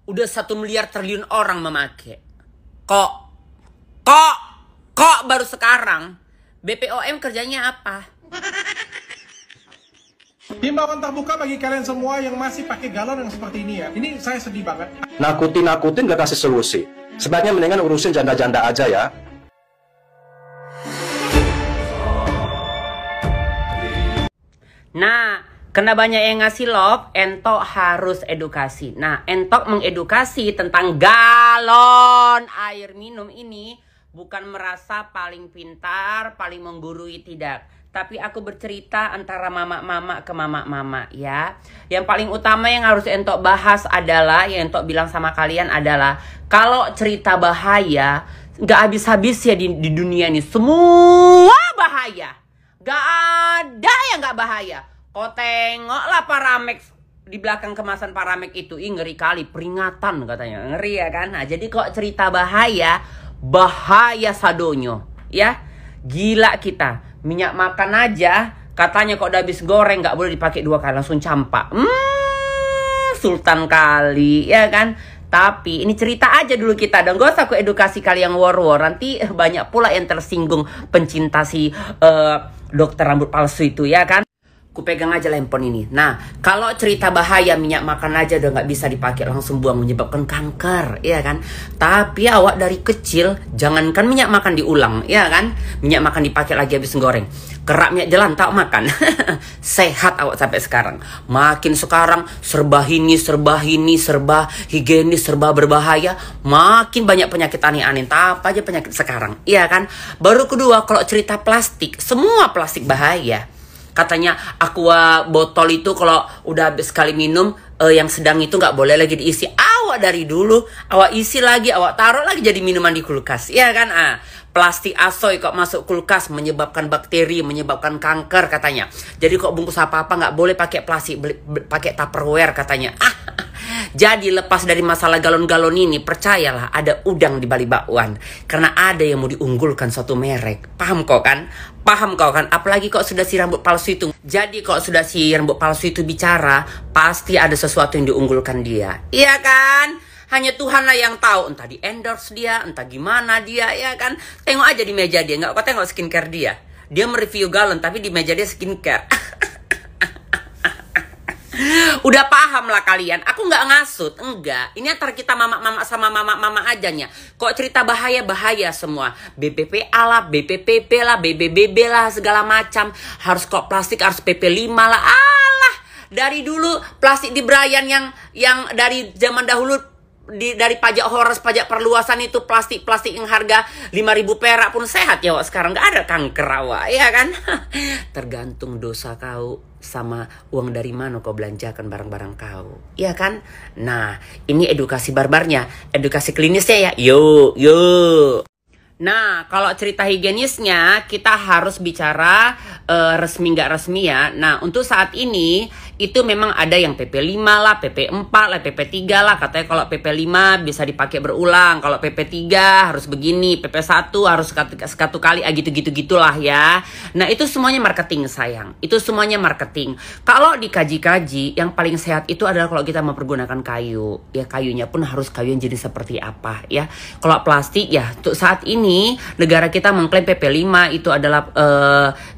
Udah 1 miliar triliun orang memakai. Kok baru sekarang BPOM kerjanya apa? Himbauan terbuka bagi kalian semua yang masih pakai galon yang seperti ini ya. Ini saya sedih banget. Nakutin gak kasih solusi. Sebaiknya mendingan urusin janda-janda aja ya. Nah, karena banyak yang ngasih love, Entok harus edukasi. Nah, Entok mengedukasi tentang galon air minum ini bukan merasa paling pintar, paling menggurui, tidak. Tapi aku bercerita antara mama-mama ke mama-mama ya. Yang paling utama yang harus Entok bahas adalah, yang Entok bilang sama kalian adalah, kalau cerita bahaya, gak habis-habis ya di dunia ini. Semua bahaya. Gak ada yang gak bahaya. Kau tengoklah Paramex di belakang kemasan Paramex itu. Ngeri kali, peringatan katanya. Ngeri ya kan? Nah, jadi kok cerita bahaya, bahaya sadonyo. Ya, gila kita. Minyak makan aja katanya kok udah habis goreng gak boleh dipakai 2 kali, langsung campak. Sultan kali ya kan. Tapi ini cerita aja dulu kita, dan gak usah aku edukasi kali yang war-war. Nanti banyak pula yang tersinggung pencinta si dokter rambut palsu itu ya kan. Ku pegang aja handphone ini. Nah, kalau cerita bahaya minyak makan aja udah nggak bisa dipakai, langsung buang, menyebabkan kanker, ya kan? Tapi awak dari kecil jangankan minyak makan diulang, ya kan? Minyak makan dipakai lagi habis goreng. Kerak minyak jalan tak makan. Sehat awak sampai sekarang. Makin sekarang serba higienis, serba berbahaya. Makin banyak penyakit aneh-aneh. Apa aja penyakit sekarang, iya kan? Baru kedua, kalau cerita plastik, semua plastik bahaya. Katanya aqua botol itu kalau udah habis sekali minum yang sedang itu nggak boleh lagi diisi. Awak dari dulu awak isi lagi, awak taruh lagi jadi minuman di kulkas, ya kan? Plastik asoy kok masuk kulkas menyebabkan bakteri, menyebabkan kanker katanya. Jadi kok bungkus apa-apa nggak boleh pakai plastik, pakai Tupperware katanya. Jadi lepas dari masalah galon-galon ini, percayalah ada udang di balik bakwan. Karena ada yang mau diunggulkan suatu merek. Paham kau kan? Paham kau kan? Apalagi kok sudah si rambut palsu itu. Jadi kok sudah si rambut palsu itu bicara, pasti ada sesuatu yang diunggulkan dia. Iya kan? Hanya Tuhanlah yang tahu. Entah di endorse dia, entah gimana dia, ya kan? Tengok aja di meja dia. Nggak kau tengok skincare dia. Dia mereview galon, tapi di meja dia skincare. Udah paham lah kalian. Aku nggak ngasut, enggak. Ini antara kita mama-mama sama mama-mama ajanya. Kok cerita bahaya semua. BPPA lah, BPPP lah, BBBB lah, segala macam. Harus kok plastik, harus PP5 lah. Alah, dari dulu plastik di Brian yang dari zaman dahulu, dari pajak horas, pajak perluasan itu, plastik yang harga 5.000 perak pun sehat ya wak. Sekarang nggak ada kanker awak, ya kan? Tergantung dosa kau sama uang dari mana kau belanjakan barang-barang kau, ya kan? Nah, ini edukasi barbarnya, edukasi klinisnya ya. Yuk. Nah, kalau cerita higienisnya kita harus bicara resmi nggak resmi ya. Nah, untuk saat ini itu memang ada yang PP5 lah, PP4 lah, PP3 lah. Katanya kalau PP5 bisa dipakai berulang, kalau PP3 harus begini, PP1 harus satu kali, gitu-gitulah ya. Nah, itu semuanya marketing sayang. Itu semuanya marketing. Kalau dikaji-kaji, yang paling sehat itu adalah kalau kita mempergunakan kayu. Ya, kayunya pun harus kayu yang jenis seperti apa ya. Kalau plastik ya, untuk saat ini negara kita mengklaim PP5 itu adalah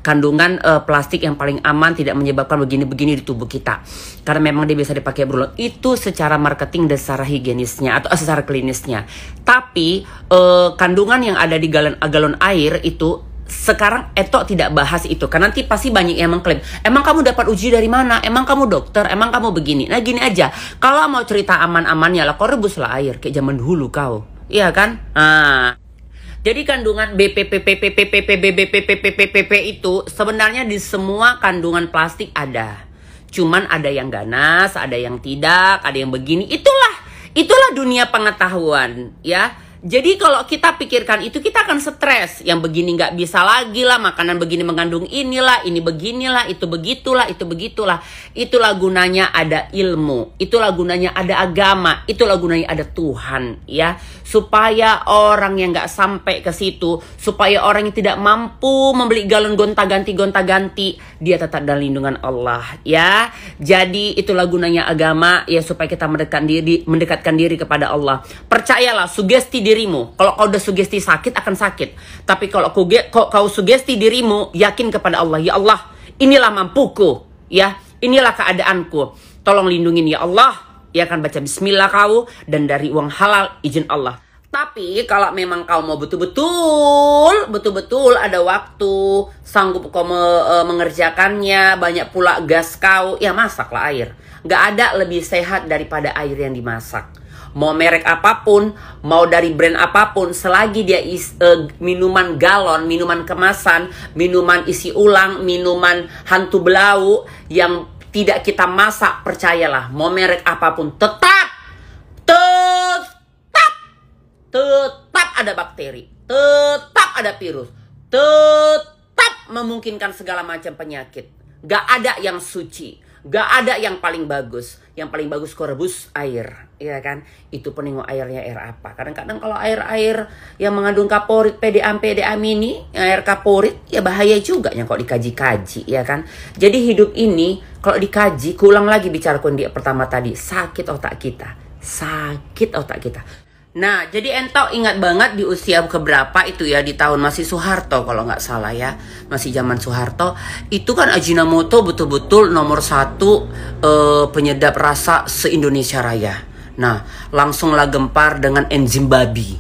kandungan plastik yang paling aman, tidak menyebabkan begini-begini di tubuh kita. Karena memang dia bisa dipakai berulang. Itu secara marketing dan secara higienisnya atau secara klinisnya. Tapi kandungan yang ada di galon air itu sekarang Entok tidak bahas itu. Karena nanti pasti banyak yang mengklaim, emang kamu dapat uji dari mana? Emang kamu dokter? Emang kamu begini? Nah, gini aja. Kalau mau cerita aman-amannya lah, kau rebuslah air kayak zaman dulu kau. Iya kan? Nah, jadi kandungan BPPPPPPPPPPPPPP itu sebenarnya di semua kandungan plastik ada. Cuman ada yang ganas, ada yang tidak, ada yang begini. Itulah dunia pengetahuan ya. Jadi kalau kita pikirkan itu, kita akan stres. Yang begini nggak bisa lagi lah, makanan begini mengandung inilah, ini beginilah, itu begitulah, itu begitulah. Itulah gunanya ada ilmu, itulah gunanya ada agama, itulah gunanya ada Tuhan, ya. Supaya orang yang nggak sampai ke situ, supaya orang yang tidak mampu membeli galon gonta-ganti, dia tetap dalam lindungan Allah, ya. Jadi itulah gunanya agama, ya, supaya kita mendekatkan diri kepada Allah. Percayalah, sugesti dirimu. Kalau kau udah sugesti sakit, akan sakit. Tapi kalau kau sugesti dirimu, yakin kepada Allah. Ya Allah, inilah mampuku, ya, inilah keadaanku. Tolong lindungin ya Allah. Ya akan baca bismillah kau, dan dari uang halal izin Allah. Tapi kalau memang kau mau betul-betul ada waktu, sanggup kau mengerjakannya, banyak pula gas kau, ya masaklah air. Gak ada lebih sehat daripada air yang dimasak. Mau merek apapun, mau dari brand apapun, selagi dia minuman galon, minuman kemasan, minuman isi ulang, minuman hantu belau yang tidak kita masak, percayalah, mau merek apapun tetap ada bakteri, tetap ada virus, tetap memungkinkan segala macam penyakit. Gak ada yang suci, gak ada yang paling bagus. Yang paling bagus kau rebus air, ya kan? Itu penengok airnya air apa. Kadang-kadang kalau air-air yang mengandung kaporit, PDAM ini, air kaporit, ya bahaya juga yang kok dikaji-kaji, ya kan? Jadi hidup ini kalau dikaji, kuulang lagi bicaraku di pertama tadi, sakit otak kita. Nah, jadi Entok ingat banget di usia keberapa itu ya, di tahun masih Soeharto kalau nggak salah ya, masih zaman Soeharto, itu kan Ajinomoto betul-betul nomor 1 penyedap rasa se-Indonesia Raya. Nah, langsunglah gempar dengan enzim babi,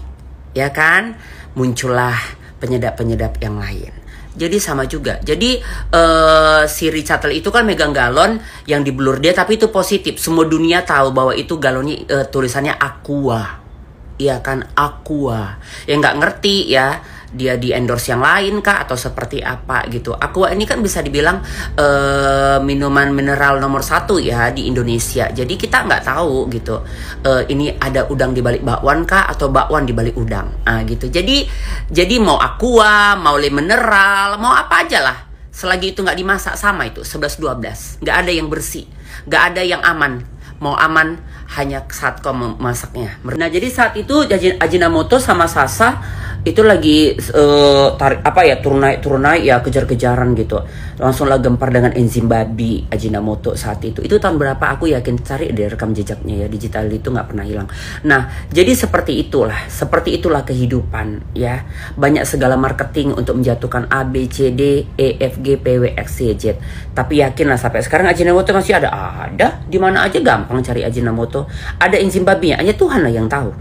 ya kan? Muncullah penyedap-penyedap yang lain. Jadi sama juga. Jadi si Richard Lee itu kan megang galon yang diblur dia, tapi itu positif. Semua dunia tahu bahwa itu galonnya tulisannya Aqua. Iya kan, Aqua. Yang nggak ngerti ya, dia di endorse yang lain kah atau seperti apa gitu. Aqua ini kan bisa dibilang minuman mineral nomor 1 ya di Indonesia. Jadi kita nggak tahu gitu, ini ada udang di balik bakwan kah atau bakwan di balik udang, gitu. Jadi mau Aqua, mau le mineral, mau apa aja lah, selagi itu nggak dimasak sama itu 11-12, nggak ada yang bersih, nggak ada yang aman. Mau aman hanya saat kau memasaknya. Nah, jadi saat itu Ajinomoto sama Sasa itu lagi turun naik ya, kejar-kejaran gitu. Langsunglah gempar dengan enzim babi Ajinomoto saat itu. Itu tahun berapa? Aku yakin cari deh rekam jejaknya ya. Digital itu nggak pernah hilang. Nah, jadi seperti itulah kehidupan ya. Banyak segala marketing untuk menjatuhkan A, B, C, D, E, F, G, P, W, X, Y, Z. Tapi yakinlah sampai sekarang Ajinomoto masih ada. Di mana aja gampang cari Ajinomoto. Ada enzim babinya, hanya Tuhan lah yang tahu.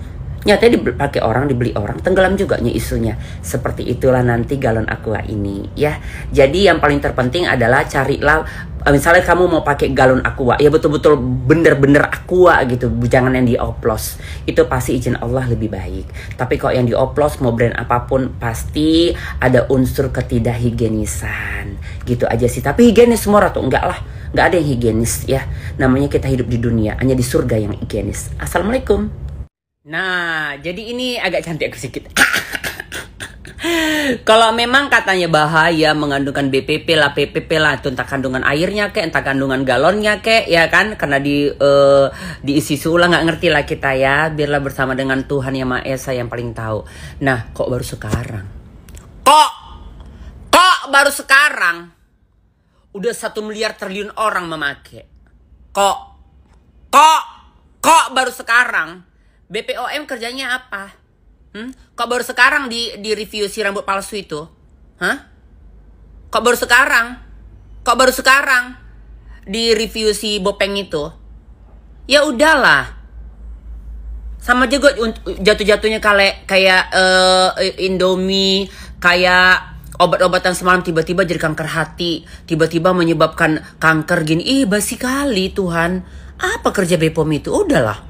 Nyatanya dipakai orang, dibeli orang, tenggelam juga isunya. Seperti itulah nanti galon Aqua ini ya. Jadi yang paling terpenting adalah carilah, misalnya kamu mau pakai galon Aqua, ya betul-betul bener-bener Aqua gitu, jangan yang dioplos. Itu pasti izin Allah lebih baik. Tapi kalau yang dioplos mau brand apapun, pasti ada unsur ketidakhigienisan gitu aja sih. Tapi higienis semua tuh enggak lah, enggak ada yang higienis ya. Namanya kita hidup di dunia, hanya di surga yang higienis. Assalamualaikum. Nah, jadi ini agak cantik aku sedikit. Kalau memang katanya bahaya mengandungkan BPP lah, PPP lah, itu entah kandungan airnya kek, entah kandungan galonnya kek, ya kan? Karena diisi ulang, nggak ngerti lah kita ya. Biarlah bersama dengan Tuhan Yang Maha Esa yang paling tahu. Nah, kok baru sekarang? Kok baru sekarang? Udah 1 miliar triliun orang memakai. Kok baru sekarang? BPOM kerjanya apa? Kok baru sekarang di review si rambut palsu itu? Kok baru sekarang di review si Bopeng itu? Ya udahlah. Sama juga jatuh-jatuhnya kayak Indomie, kayak obat-obatan semalam tiba-tiba jadi kanker hati, tiba-tiba menyebabkan kanker gini. Basi kali Tuhan. Apa kerja BPOM itu? Udahlah.